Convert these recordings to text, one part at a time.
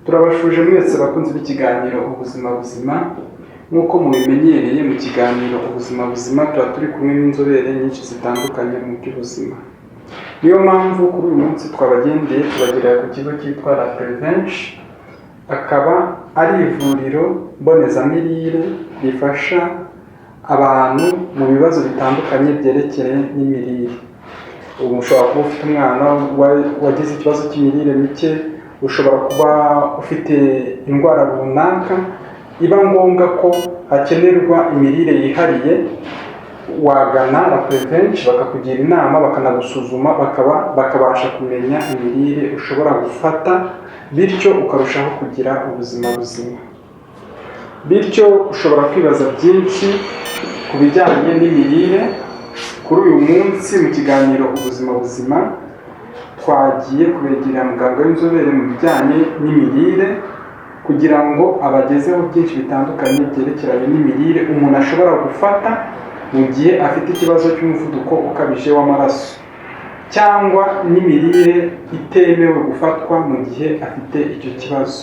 Turabashuje mwese bakunze b'ikiganiro ubuzima buzima. Nk'uko mubimenyereye mu kiganiro ubuzima buzima tuba turi kumwe n'inzobere nyinshi zitandukanye mu by'ubuzima. Niyo mpamvu kuri uyu munsi twabagendeye tubagerera ku kigo cyitwa La Prevention, akaba ari ivuriro mbonezamirire rifasha abantu mu bibazo bitandukanye byerekeranye n'imirire. Ubu ushobora kuba ufite umwana wagize ikibazo cy'imirire mike, ushobora kuba ufite indwara runaka iba ngombwa ko hakenerwa imirire yihariye, wagana La Prevention bakakugira inama, bakanagusuzuma, bakabasha kumenya imirire ushobora gufata, bityo ukarushaho kugira ubuzima buzima. Bityo ushobora kwibaza byinshi ku bijyanye n'imirire. Kuri uyu munsi mu kiganiro ubuzima buzima twagiye kubegera muganga w'inzobere mu bijyanye n'imirire kugira ngo abagezeho byinshi bitandukanye byerekeranye n'imirire umuntu ashobora gufata mu gihe afite ikibazo cy'umuvuduko ukabije w'amaraso, cyangwa n'imirire itemewe gufatwa mu gihe afite icyo kibazo.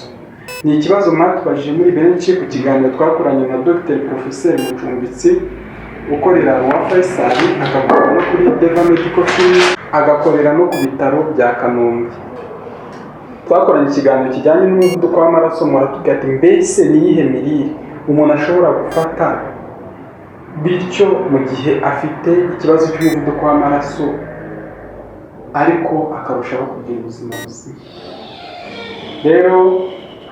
Ni ikibazo mwatubajije muri benshi ku kiganiro twakoranye na Dr. Professeur Mucumbitsi ukorera Roi Faisal, agakorera no kuri Deva Medical Clinic, agakorera no ku bitaro bya Kanombe. Twakoranye ikiganiro kijyanye n'umuvuduko w'amaraso, muratubwira ati mbese ni iyihe mirire umuntu ashobora gufata bityo mu gihe afite ikibazo cy'umuvuduko w'amaraso ariko akarushaho kugira ubuzima buzima. Rero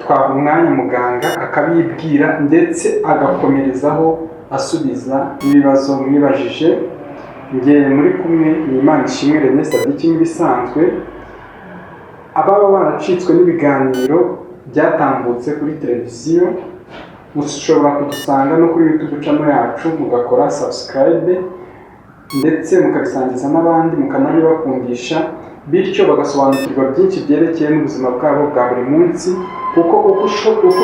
twaha umwanya muganga akabibwira ndetse agakomerezaho asubiza n'ibibazo mwibajije. Njye muri kumwe ni Imanishimwe René Sadiki nk'ibisanzwe. Ababa baracitswe n'ibiganiro byatambutse kuri televiziyo mushobora kudusanga no kuri YouTube channel yacu, mugakora subscribe ndetse mukabisangiza n'abandi, mukanabibakundisha, bityo bagasobanukirwa byinshi byerekeye n'ubuzima bwabo bwa buri munsi, kuko uko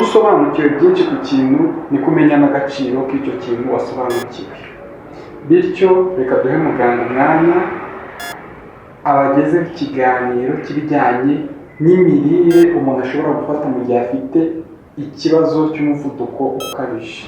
usobanukiwe byinshi ku kintu ni kumenya n'agaciro k'icyo kintu wasobanukiwe. Bityo reka duhe muganga umwanya abageze ikiganiro kibijyanye n'imirire umuntu ashobora gufata mu gihe afite ikibazo cy'umuvuduko ukabije.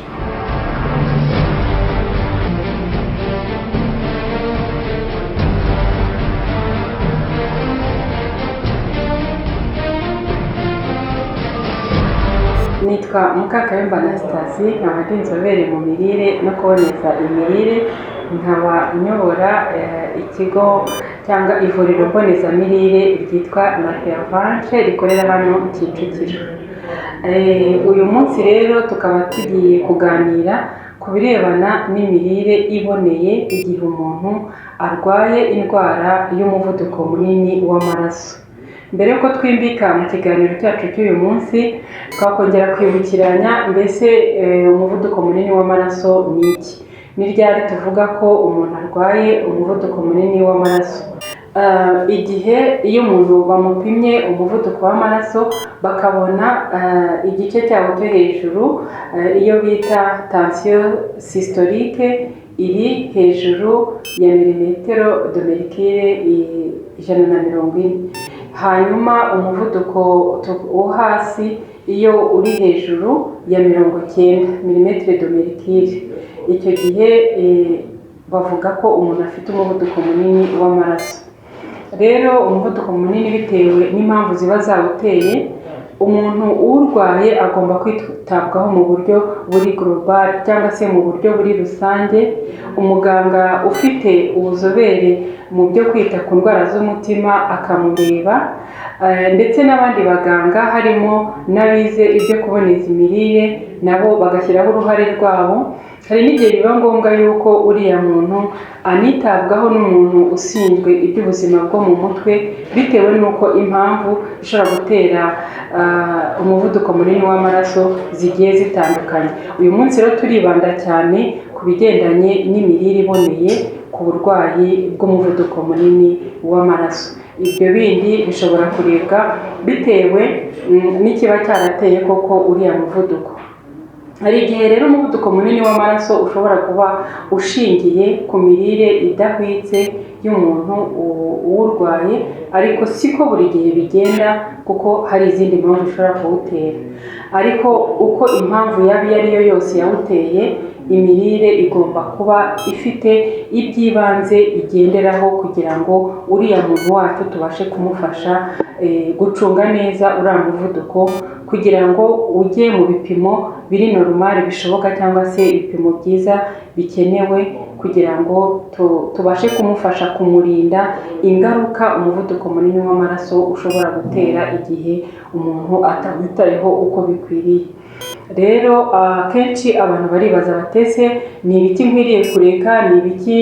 Nitwa Mukakayumba Anastasie, nkaba ndi inzobere mu mirire no kuboneza imirire, nkaba nyobora ikigo cyangwa ivuriro mbonezamirire ryitwa La Prevention rikorera hano Kicukiro. Uyu munsi rero tukaba tugiye kuganira ku birebana n'imirire iboneye igihe umuntu arwaye indwara y'umuvuduko munini w'amaraso. Mbere yuko twimbika mu kiganiro cyacu cy'uyu munsi, twakongera kwibukiranya mbese umuvuduko munini w'amaraso ni iki. Ni ryari tuvuga ko umuntu arwaye umuvuduko munini w'amaraso? Igihe iyo umuntu bamupimye umuvuduko w'amaraso bakabona igice cyawo cyo hejuru, iyo bita tension systolique, iri hejuru ya milimetero de mercure 140. Hanyuma umuvuduko wo hasi iyo uri hejuru ya 90 milimetero de mercure, icyo gihe bavuga ko umuntu afite umuvuduko munini w'amaraso. Rero umuvuduko munini bitewe n'impamvu ziba zawuteye, umuntu urwaye agomba kwitabwaho mu buryo buri global cyangwa se mu buryo buri rusange. Umuganga ufite ubuzobere mu byo kwita ku ndwara z'umutima akamureba, ndetse n'abandi baganga harimo n'abize ibyo kuboneza imirire nabo bagashyiraho uruhare rwabo. Hari n'igihe biba ngombwa yuko uriya muntu anitabwaho n'umuntu ushinzwe iby'ubuzima bwo mu mutwe, bitewe n'uko impamvu ishobora gutera umuvuduko munini w'amaraso zigiye zitandukanye. Uyu munsi rero turibanda cyane ku bigendanye n'imirire iboneye ku burwayi bw'umuvuduko munini w'amaraso. Ibyo bindi bishobora kurebwa bitewe n'ikiba cyarateye koko uriya muvuduko. Hari igihe rero umuvuduko munini w'amaraso ushobora kuba ushingiye ku mirire idahwitse y'umuntu uwurwaye, ariko siko buri gihe bigenda kuko hari izindi mpamvu zishobora kuwutera. Ariko uko impamvu yaba iyo ari yo yose yawuteye, imirire igomba kuba ifite iby'ibanze igenderaho kugira ngo uriya muntu wacu tubashe kumufasha gucunga neza uriya muvuduko, kugira ngo ujye mu bipimo biri normal bishoboka cyangwa se ibipimo byiza bikenewe, kugira ngo tubashe kumufasha kumurinda ingaruka umuvuduko munini w'amaraso ushobora gutera igihe umuntu atawitayeho uko bikwiriye. Rero akenshi abantu baribaza batese ni ibiki nkwiriye kureka, ni ibiki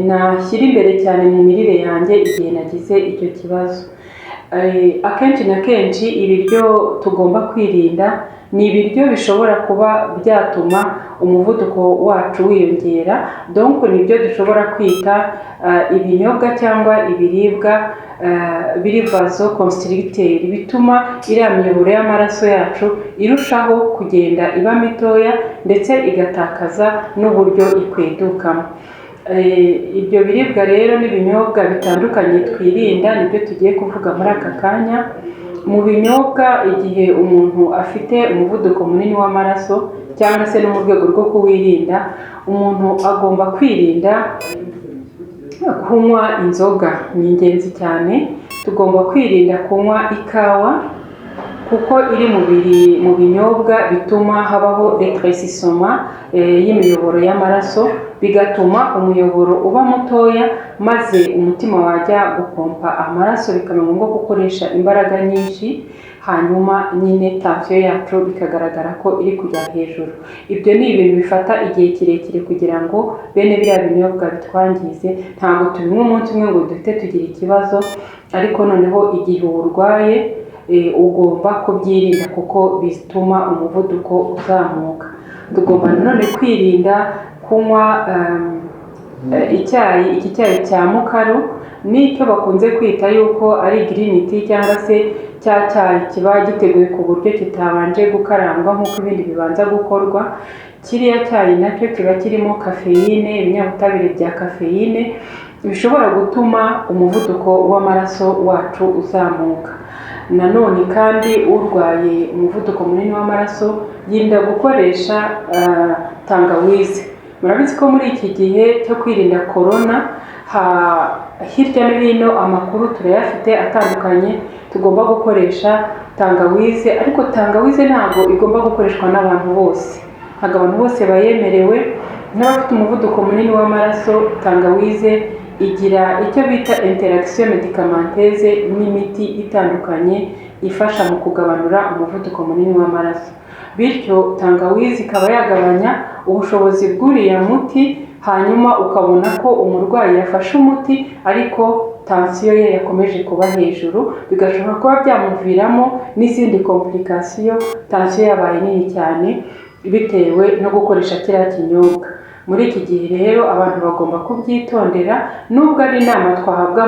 nashyira imbere cyane mu mirire yanjye igihe nagize icyo kibazo. Akenshi na kenshi ibiryo tugomba kwirinda ni ibiryo bishobora kuba byatuma umuvuduko wacu wiyongera, donc nibyo dushobora kwita ibinyobwa cyangwa ibiribwa biri vasoconstricteur, bituma iriya miyoboro y'amaraso yacu irushaho kugenda iba mitoya ndetse igatakaza n'uburyo ikwedukamo. Ibyo biribwa rero n'ibinyobwa bitandukanye twirinda nibyo tugiye kuvuga muri aka kanya. Mu binyobwa, igihe umuntu afite umuvuduko munini w'amaraso cyangwa se no mu rwego rwo kuwirinda, umuntu agomba kwirinda kunywa inzoga, ni ingenzi cyane. Tugomba kwirinda kunywa ikawa kuko iri mu binyobwa bituma habaho retrécissement y'imiyoboro y'amaraso, bigatuma umuyoboro uba mutoya maze umutima wajya gupompa amaraso bikaba ngombwa gukoresha imbaraga nyinshi, hanyuma nyine tension yacu bikagaragara ko iri kujya hejuru. Ibyo ni ibintu bifata igihe kirekire kugira ngo bene biriya binyobwa bitwangize. Ntabwo tubinywa umunsi umwe ngo duhite tugira ikibazo, ariko noneho igihe urwaye ugomba kubyirinda kuko bituma umuvuduko uzamuka. Tugomba nanone kwirinda kunywa iki cyayi cya mukaru, n'icyo bakunze kwita yuko ari green tea cyangwa se cya cyayi kiba giteguye ku buryo kitabanje gukarangwa nk'uko ibindi bibanza gukorwa. Kiriya cyayi nacyo kiba kirimo kafeyine, ibinyabutabire bya kafeyine bishobora gutuma umuvuduko w'amaraso wacu uzamuka. Nanone kandi urwaye umuvuduko munini w'amaraso yirinda gukoresha tangawizi. Murabizi ko muri iki gihe cyo kwirinda corona, hirya no hino amakuru turayafite atandukanye, tugomba gukoresha tangawizi, ariko tangawizi ntabwo igomba gukoreshwa n'abantu bose. Ntabwo abantu bose bayemerewe. N'abafite umuvuduko munini w'amaraso, tangawizi igira icyo bita interaction medicamenteuse n'imiti itandukanye ifasha mu kugabanura umuvuduko munini w'amaraso. Bityo tangawizi ikaba yagabanya ubushobozi bw'uriya muti, hanyuma ukabona ko umurwayi yafashe umuti ariko tension ye yakomeje kuba hejuru, bigashobora kuba byamuviramo n'izindi complication, tension yabaye nini cyane bitewe no gukoresha kiriya kinyobwa. Muri iki gihe rero abantu bagomba kubyitondera, nubwo ari inama twahabwa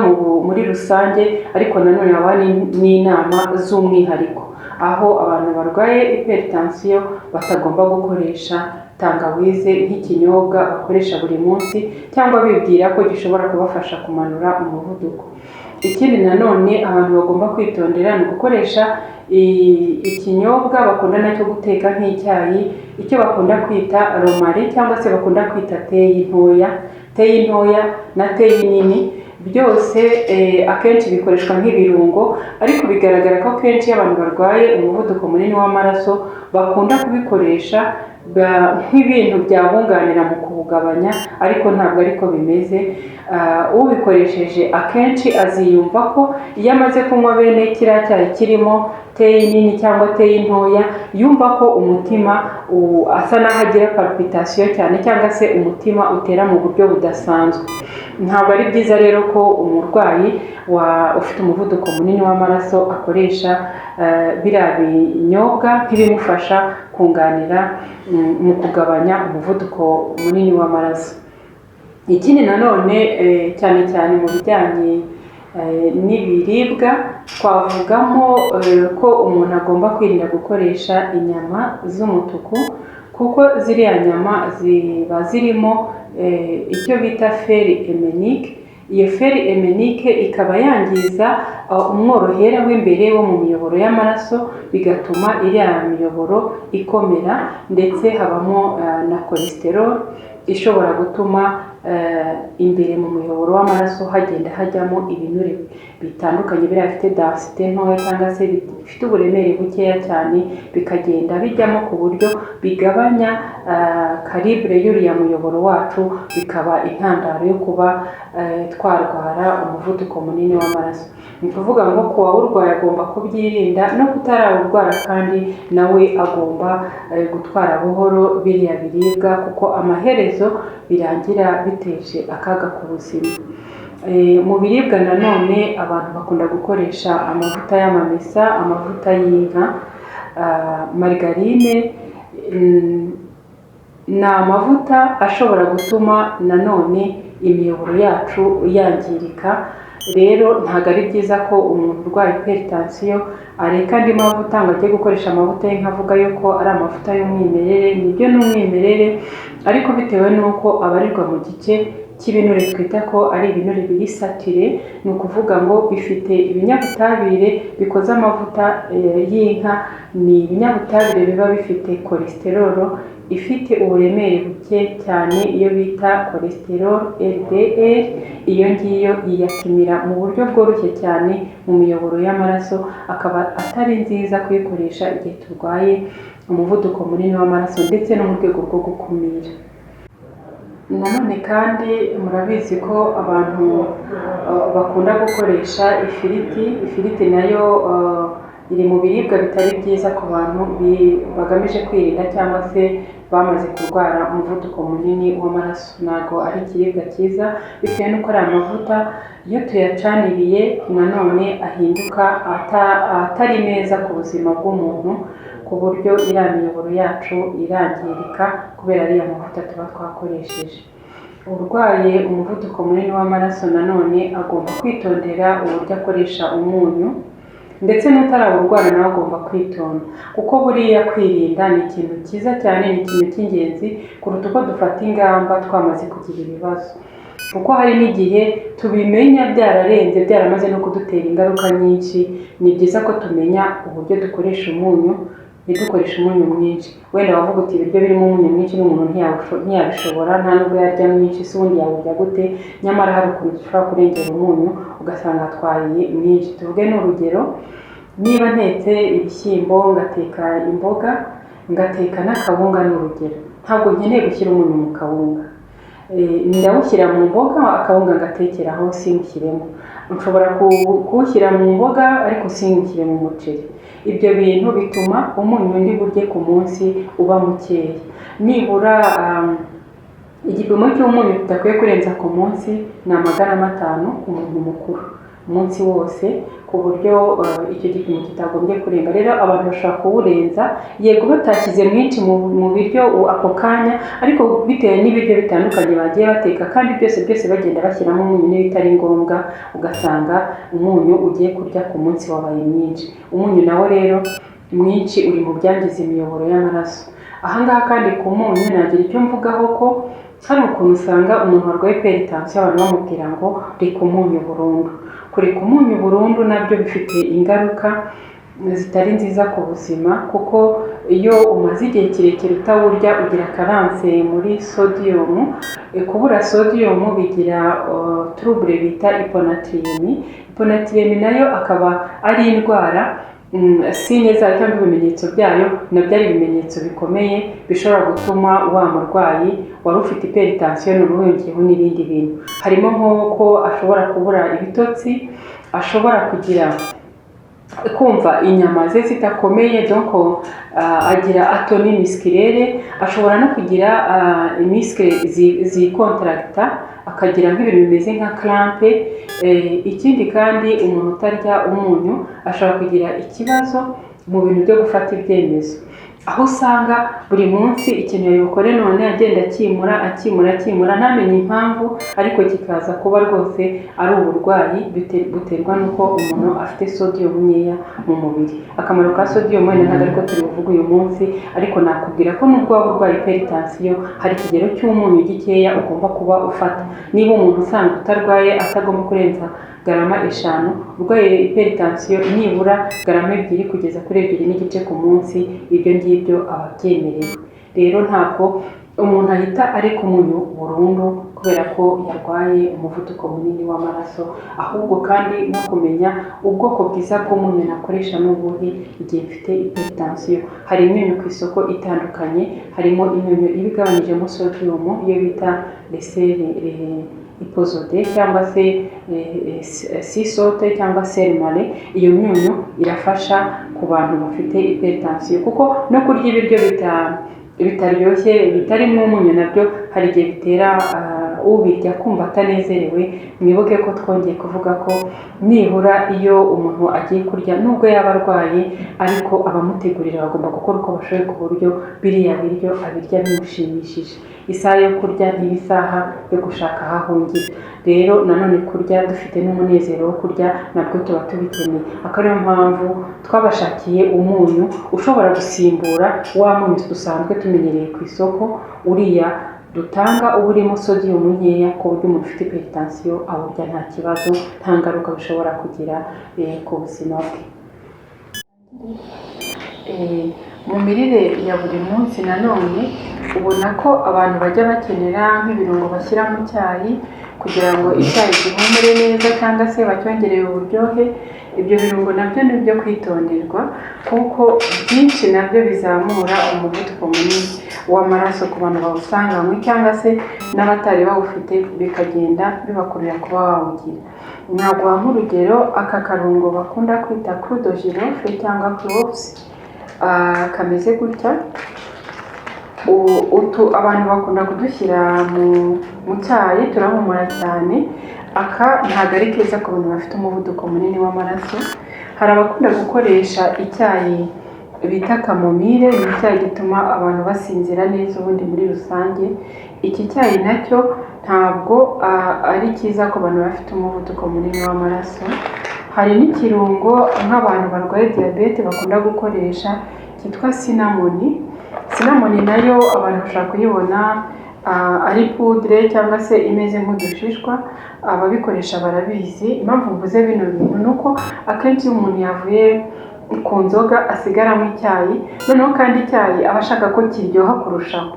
muri rusange, ariko nanone haba n'inama z'umwihariko, aho abantu barwaye hypertension batagomba gukoresha tangawizi nk'ikinyobwa bakoresha buri munsi cyangwa bibwira ko gishobora kubafasha kumanura umuvuduko. Ikindi nanone abantu bagomba kwitondera ni gukoresha ikinyobwa bakunda nacyo guteka nk'icyayi, icyo bakunda kwita romari cyangwa se bakunda kwita teyi ntoya na teyi nini. Byose akenshi bikoreshwa nk'ibirungo, ariko bigaragara ko akenshi iyo abantu barwaye umuvuduko munini w'amaraso bakunda kubikoresha nk'ibintu byabunganira mu kuwugabanya, ariko ntabwo ariko bimeze. Ubikoresheje akenshi aziyumva ko iyo amaze kunywa bene kiriya cyayi kirimo teyi nini cyangwa teyi ntoya, yumva ko umutima asa n'aho agira palpitation cyane cyangwa se umutima utera mu buryo budasanzwe. Ntabwo ari byiza rero ko umurwayi ufite umuvuduko munini w'amaraso akoresha biriya binyobwa nk'ibimufasha kunganira mu kugabanya umuvuduko munini w'amaraso. Ikindi nanone cyane cyane mu bijyanye n'ibiribwa, twavugamo ko umuntu agomba kwirinda gukoresha inyama z'umutuku kuko ziriya nyama ziba zirimo icyo bita feri emenike. Iyo feri emenike ikaba yangiza umworohera w'imbere wo mu miyoboro y'amaraso, bigatuma iriya miyoboro ikomera, ndetse habamo na cholesterol ishobora gutuma imbere mu muyoboro w'amaraso hagenda hajyamo ibinure bitandukanye biriya bifite densite ntoya cyangwa se bifite uburemere bukeya cyane, bikagenda bijyamo ku buryo bigabanya calibre y'uriya muyoboro wacu, bikaba intandaro yo kuba twarwara umuvuduko munini w'amaraso. Ni ukuvuga ngo ku wawurwaye agomba kubyirinda, no kutarawurwara kandi nawe agomba gutwara buhoro biriya biribwa, kuko amaherezo birangira biteje akaga ku buzima. Mu biribwa nanone abantu bakunda gukoresha amavuta y'amamesa, amavuta y'inka, margarine. Ni amavuta ashobora gutuma nanone imiyoboro yacu yangirika. Rero ntabwo ari byiza ko umuntu urwaye hypertension areka andi mavuta ngo ajye gukoresha amavuta y'inka avuga yuko ari amavuta y'umwimerere. Nibyo ni umwimerere, ariko bitewe n'uko abarirwa mu gice cy'ibinure twita ko ari ibinure biri satire, ni ukuvuga ngo bifite ibinyabutabire bikoze amavuta y'inka. Ni ibinyabutabire biba bifite cholesterol ifite uburemere buke cyane, iyo bita cholesterol LDL. Iyo ngiyo yiyakimira mu buryo bworoshye cyane mu miyoboro y'amaraso, akaba atari nziza kuyikoresha igihe turwaye umuvuduko munini w'amaraso, ndetse no mu rwego rwo gukumira. Nanone kandi murabizi ko abantu bakunda gukoresha ifiriti. Ifiriti nayo iri mu biribwa bitari byiza ku bantu bagamije kwirinda cyangwa se bamaze kurwara umuvuduko munini w'amaraso. Ntabwo ari ikiribwa cyiza, bitewe n'uko ari amavuta iyo tuyacaniriye nanone ahinduka atari meza ku buzima bw'umuntu, ku buryo iriya miyoboro yacu irangirika kubera ariya mavuta tuba twakoresheje. Urwaye umuvuduko munini w'amaraso nanone agomba kwitondera uburyo akoresha umunyu, ndetse n'utarawurwara nawe agomba kwitonda, kuko buriya kwirinda ni ikintu cyiza cyane, ni ikintu cy'ingenzi kuruta uko dufata ingamba twamaze kugira ibibazo. Kuko hari n'igihe tubimenya byararenze, byaramaze no kudutera ingaruka nyinshi. Ni byiza ko tumenya uburyo dukoresha umunyu, ntidukoreshe umunyu mwinshi. Wenda wavuga uti ibiryo birimo umunyu mwinshi n'umuntu ntiyabishobora, nta nubwo yarya mwinshi, se ubundi yawurya gute? Nyamara hari ukuntu dushobora kurengera umunyu ugasanga twariye mwinshi. Tuvuge n'urugero, niba ntetse ibishyimbo, ngateka imboga, ngateka n'akawunga n'urugero, ntabwo nkeneye gushyira umunyu mu kawunga. Ndawushyira mu mboga, akawunga ngatekeraho simushyiremo. Nshobora kuwushyira mu mboga ariko simushyire mu muceri. Ibyo bintu bituma umunyu ndi burye ku munsi uba mukeya. Nibura igipimo cy'umunyu tudakwiye kurenza ku munsi ni 5 umuntu mukuru umunsi wose, ku buryo icyo gipimo kitagombye kurenga. Rero abantu bashobora kuwurenza, yego batashyize mwinshi mu biryo ako kanya, ariko bitewe n'ibiryo bitandukanye bagiye bateka, kandi byose bagenda bashyiramo umunyu n'ibitari ngombwa, ugasanga umunyu ugiye kurya ku munsi wabaye mwinshi. Umunyu nawo rero mwinshi uri mu byangiza imiyoboro y'amaraso. Ahangaha kandi ku munyu nagira icyo mvugaho, ko hari ukuntu usanga umuntu warwaye hypertension abantu bamubwira ngo reka umunyu burundu. Kureka umunyu burundu nabyo bifite ingaruka zitari nziza ku buzima, kuko iyo umaze igihe kirekire utawurya ugira carence muri sodium. Kubura sodium bigira trouble bita hyponatremie. Hyponatremie nayo akaba ari indwara sinye zayo cyangwa ibimenyetso byayo nabyo ari ibimenyetso bikomeye bishobora gutuma wa murwayi wari ufite hypertension uruhungiyeho n'ibindi bintu. Harimo nk'uko ashobora kubura ibitotsi, ashobora kugira kumva inyama ze zitakomeye, donc agira atonie musculaire, ashobora no kugira imiscle zikontracta, akagira nk'ibintu bimeze nka crampe. Ikindi kandi umuntu utarya umunyu ashobora kugira ikibazo mu bintu byo gufata ibyemezo. aho usanga buri munsi ikintu yabikore none agenda akimura ntamenye impamvu, ariko kikaza kuba rwose ari uburwayi buterwa n'uko umuntu afite sodium nkeya mu mubiri. Akamaro ka sodium wenda ntabwo ariko turi buvuge uyu munsi, ariko nakubwira ko nubwo waba urwaye hypertension hari ikigero cy'umunyu gikeya ugomba kuba ufata. Niba umuntu usanga utarwaye atagomba kurenza garama 5, urwaye hypertension nibura garama 2 kugeza kuri 2.5 ku munsi, ibyo ngibyo aba byemerewe. Rero ntabwo umuntu ahita areka umunyu burundu kubera ko yarwaye umuvuduko munini w'amaraso, ahubwo kandi no kumenya ubwoko bwiza bw'umunyu nakoresha n'ubuhe igihe mfite hypertension. Hari imyunyu ku isoko itandukanye, harimo imyunyu ibigabanyijemo sodium iyo bita iposode cyangwa se sea salt cyangwa sermale. Iyo myunyu irafasha ku bantu bafite hypertension, kuko no kurya ibiryo bitaryoshye bitarimo umunyu nabyo hari igihe bitera ubirya kumva atanezerewe. Mwibuke ko twongeye kuvuga ko nibura iyo umuntu agiye kurya nubwo yaba arwaye, ariko abamutegurira bagomba gukora uko bashoboye ku buryo biriya biryo abirya bimushimishije. Isaha yo kurya ni isaha yo gushaka aho ahungira. Rero nanone kurya dufite n'umunezero wo kurya nabwo tuba tubikeneye. Akariyo mpamvu twabashakiye umunyu ushobora gusimbura wa munyu dusanzwe tumenyereye ku isoko, uriya dutanga uba urimo sodium nkeya ku buryo umuntu ufite hypertension awurya nta kibazo, nta ngaruka bishobora kugira ku buzima bwe. Mu mirire ya buri munsi nanone ubona ko abantu bajya bakenera nk'ibirungo bashyira mu cyayi kugira ngo icyayi gihumure neza cyangwa se bacyongereye uburyohe. Ibyo birungo nabyo ni ibyo kwitonderwa, kuko byinshi nabyo bizamura umuvuduko munini w'amaraso ku bantu bawusanganywe cyangwa se n'abatari bawufite, bikagenda bibakurira kuba wawugira. Naguha nk'urugero aka karungo bakunda kwita clou de girofle cyangwa cloves, kameze gutya. Abantu bakunda kudushyira mu cyayi, turahumura cyane. Aka ntabwo ari keza ku bantu bafite umuvuduko munini w'amaraso. Hari abakunda gukoresha icyayi bita kamomile, ni icyayi gituma abantu basinzira neza ubundi muri rusange. Iki cyayi nacyo ntabwo ari cyiza ku bantu bafite umuvuduko munini w'amaraso. Hari n'ikirungo nk'abantu barwaye diyabete bakunda gukoresha cyitwa cinnamon. Cinnamon nayo abantu bashobora kuyibona ari poudre cyangwa se imeze nk'udushishwa. Ababikoresha barabizi. Impamvu mvuze bino bintu ni uko akenshi iyo umuntu yavuye ku nzoga asigaramo icyayi, noneho kandi icyayi aba ashaka ko kiryoha kurushaho.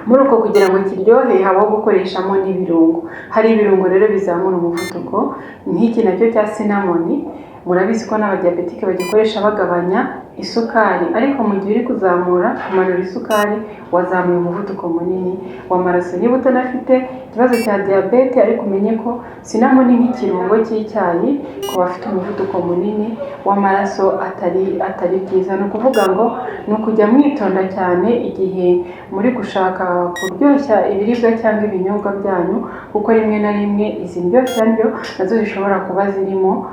Muri uko kugira ngo kiryohe habaho gukoreshamo n'ibirungo. Hari ibirungo rero bizamura umuvuduko, nk'iki nacyo cya cinnamon. Murabizi ko n'abadiyabetike bagikoresha bagabanya isukari, ariko mu gihe uri kumanura isukari wazamuye umuvuduko munini w'amaraso. Niba utanafite ikibazo cya diyabete, ariko umenye ko cinnamon nk'ikirungo cy'icyayi ku bafite umuvuduko munini w'amaraso atari byiza. Ni ukuvuga ngo ni ukujya mwitonda cyane igihe muri gushaka kuryoshya ibiribwa cyangwa ibinyobwa byanyu, kuko rimwe na rimwe izi ndyoshya nazo zishobora kuba zirimo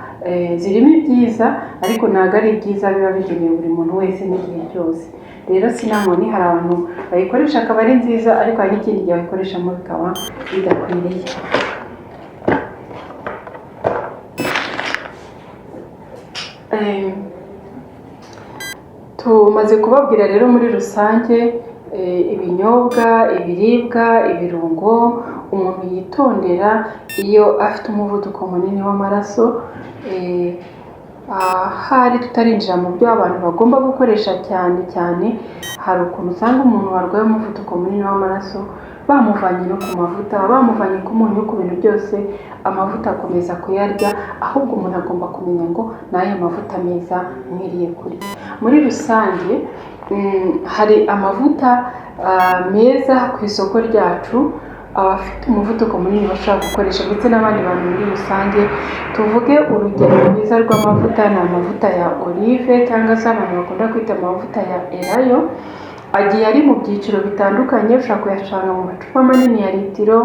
ibyiza, ariko ntabwo ari byiza biba bigenewe buri muntu wese n'igihe cyose. Rero cinnamon hari abantu bayikoresha akaba ari nziza, ariko hari n'ikindi gihe bayikoreshamo bikaba bidakwiriye. Tumaze kubabwira rero muri rusange ibinyobwa, ibiribwa, ibirungo umuntu yitondera iyo afite umuvuduko munini w'amaraso. Hari tutarinjira mu byo abantu bagomba gukoresha cyane, hari ukuntu usanga umuntu warwaye umuvuduko munini w'amaraso bamuvanye no ku mavuta, bamuvanye ku munyu, ku bintu byose. Amavuta akomeza kuyarya, ahubwo umuntu agomba kumenya ngo n'ayo mavuta meza mwiriye kurya. Muri rusange hari amavuta meza ku isoko ryacu abafite umuvuduko munini bashobora gukoresha, ndetse n'abandi bantu muri rusange. Tuvuge urugero rwiza rw'amavuta ni amavuta ya olive cyangwa se abantu bakunda kwita amavuta ya elayo. agiye ari mu byiciro bitandukanye, ushobora kuyasanga mu macupa manini ya litiro,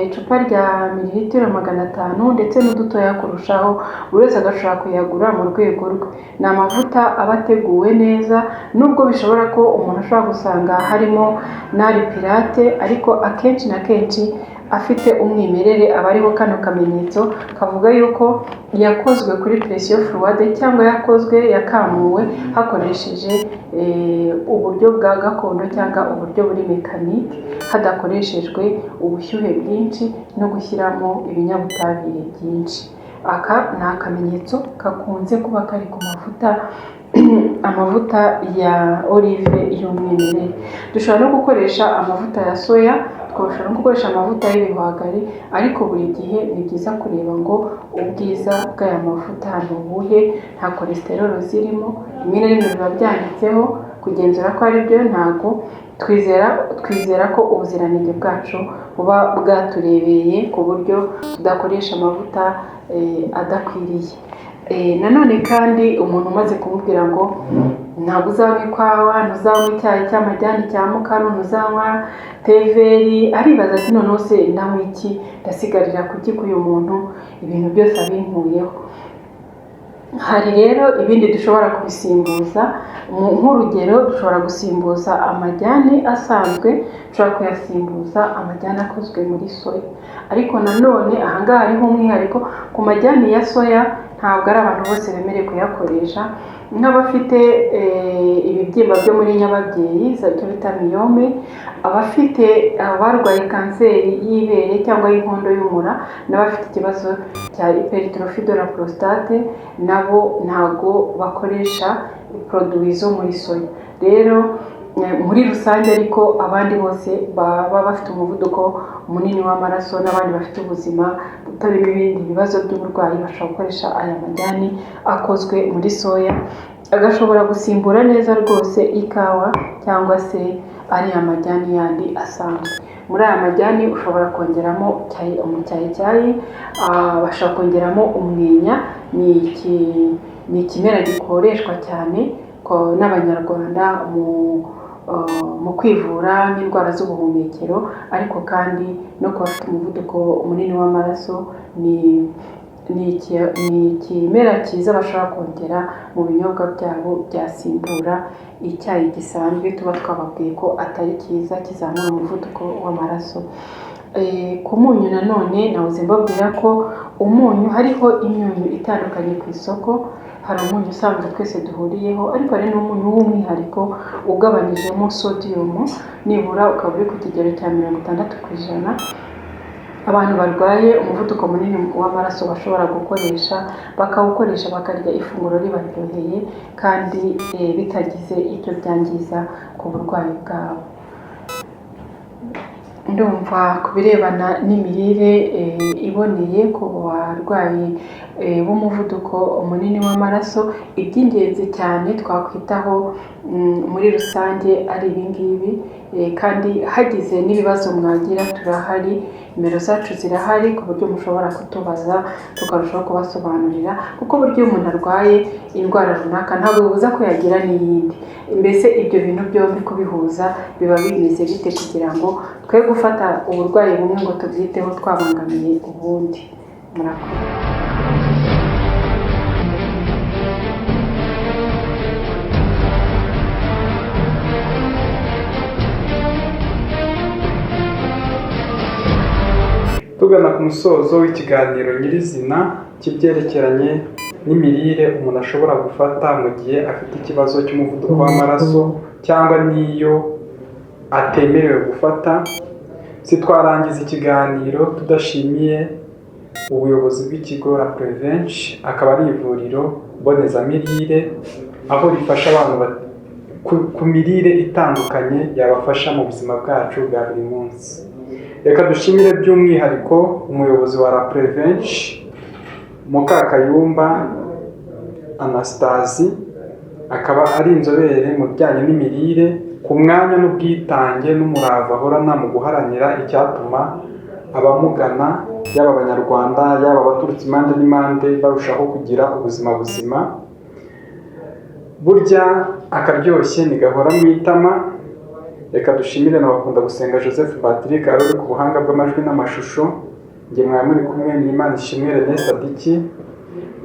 icupa rya mililitiro 500 ndetse n'udutoya kurushaho, buri wese agashobora kuyagura mu rwego rwe. Ni amavuta aba ateguwe neza, nubwo bishobora ko umuntu ashobora gusanga harimo nari pirate, ariko akenshi na kenshi afite umwimerere, aba ariho kano kamenyetso kavuga yuko yakozwe kuri presiyo fluide cyangwa yakamuwe hakoresheje uburyo bwa gakondo cyangwa uburyo buri mekanike, hadakoreshejwe ubushyuhe bwinshi no gushyiramo ibinyabutabire byinshi. Aka ni akamenyetso gakunze kuba kari ku amavuta ya olive y'umwimerere. Dushobora no gukoresha amavuta ya soya, twashobora no gukoresha amavuta y'ibihwagari, ariko buri gihe ni byiza kureba ngo ubwiza bw'aya mavuta ni ubuhe, nta cholesterol zirimo, rimwe na rimwe biba byanditseho, kugenzura ko ari byo ntago twizera ko ubuziranenge bwacu buba bwaturebeye ku buryo tudakoresha amavuta adakwiriye. Nanone kandi umuntu umaze kumubwira ngo ntabwo uzanywa ikawa, ntuzanywa icyayi cy'amajyani cya mukaru, ntuzanywa teveri, aribaza ati noneho se ndanywa iki, ndasigarira kuki k'uyu muntu ibintu byose abinkuyeho. Hari rero ibindi dushobora kubisimbuza, nk'urugero dushobora gusimbuza amajyani asanzwe, dushobora kuyasimbuza amajyani akozwe muri soya. Ariko nanone ahangaha hariho umwihariko, ku majyani ya soya ntabwo ari abantu bose bemerewe kuyakoresha, nk'abafite ibibyimba byo muri nyababyeyi ibyo bita miyome, abarwaye kanseri y'ibere cyangwa y'inkondo y'umura, n'abafite ikibazo cya hypertrophy de la prostate, nabo ntago bakoresha produit zo muri soya. Rero muri rusange ariko abandi bose baba bafite umuvuduko munini w'amaraso n'abandi bafite ubuzima butarimo ibindi bibazo by'uburwayi, bashobora gukoresha aya majyani akozwe muri soya, agashobora gusimbura neza rwose ikawa cyangwa se ari amajyani yandi asanzwe. Muri aya majyani ushobora kongeramo umucyayicyayi, bashobora kongeramo umwenya, ni ikimera gikoreshwa cyane n'Abanyarwanda mu kwivura n'indwara z'ubuhumekero, ariko kandi no ku bafite umuvuduko munini w'amaraso ni ikimera cyiza bashobora kongera mu binyobwa byabo byasimbura icyayi gisanzwe tuba twababwiye ko atari cyiza, kizamura umuvuduko w'amaraso. Ku munyu nanone nahoze mbabwira ko umunyu hariho imyunyu itandukanye ku isoko. Hari umunyu usanzwe twese duhuriyeho, ariko hari n'umunyu w'umwihariko ugabanyijemo sodium, nibura ukaba uri ku kigero cya 60%. Abantu barwaye umuvuduko munini w'amaraso bashobora gukoresha, bakawukoresha bakarya ifunguro ribaryoheye kandi bitagize icyo byangiza ku burwayi bwabo. Ndumva ku birebana n'imirire iboneye ku barwayi b'umuvuduko munini w'amaraso, iby'ingenzi cyane twakwitaho muri rusange ari ibingibi, kandi hagize n'ibibazo mwagira turahari, nimero zacu zirahari ku buryo mushobora kutubaza tukarushaho kubasobanurira, kuko buryo umuntu arwaye indwara runaka ntabwo bibuza ko yagira n'iyindi. Mbese ibyo bintu byombi kubihuza biba bimeze bite kugira ngo twe gufata uburwayi bumwe ngo tubyiteho twabangamiye ubundi. Murakoze. Tugana ku musozo w'ikiganiro nyirizina cy'ibyerekeranye n'imirire umuntu ashobora gufata mu gihe afite ikibazo cy'umuvuduko w'amaraso cyangwa n'iyo atemerewe gufata. Sitwarangiza ikiganiro tudashimiye ubuyobozi bw'ikigo La Prevention, akaba ari ivuriro mbonezamirire, aho rifasha abantu ku mirire itandukanye yabafasha mu buzima bwacu bwa buri munsi. Reka dushimire by'umwihariko umuyobozi wa La Prevention, Mukakayumba Anastasie, akaba ari inzobere mu bijyanye n'imirire, ku mwanya n'ubwitange n'umurava ahorana mu guharanira icyatuma abamugana yaba Abanyarwanda yaba abaturutse impande n'impande barushaho kugira ubuzima buzima. Burya akaryoshye ntigahora mu itama. Reka dushimire na bakunda gusenga Joseph Patrick ari uri ku buhanga bw'amajwi n'amashusho. Njye mwari muri kumwe n'Imana ishimwe René Sadiki,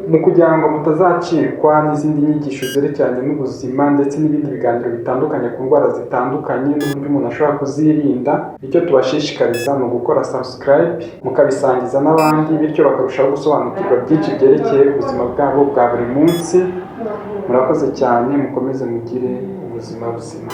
mu kugira ngo mutazacikwa n'izindi nyigisho zerekeranye n'ubuzima ndetse n'ibindi biganiro bitandukanye ku ndwara zitandukanye n'uburyo umuntu ashobora kuzirinda. Icyo tubashishikariza ni ugukora subscribe, mukabisangiza n'abandi, bityo bakarushaho gusobanukirwa byinshi byerekeye ubuzima bwabo bwa buri munsi. Murakoze cyane, mukomeze mugire ubuzima buzima.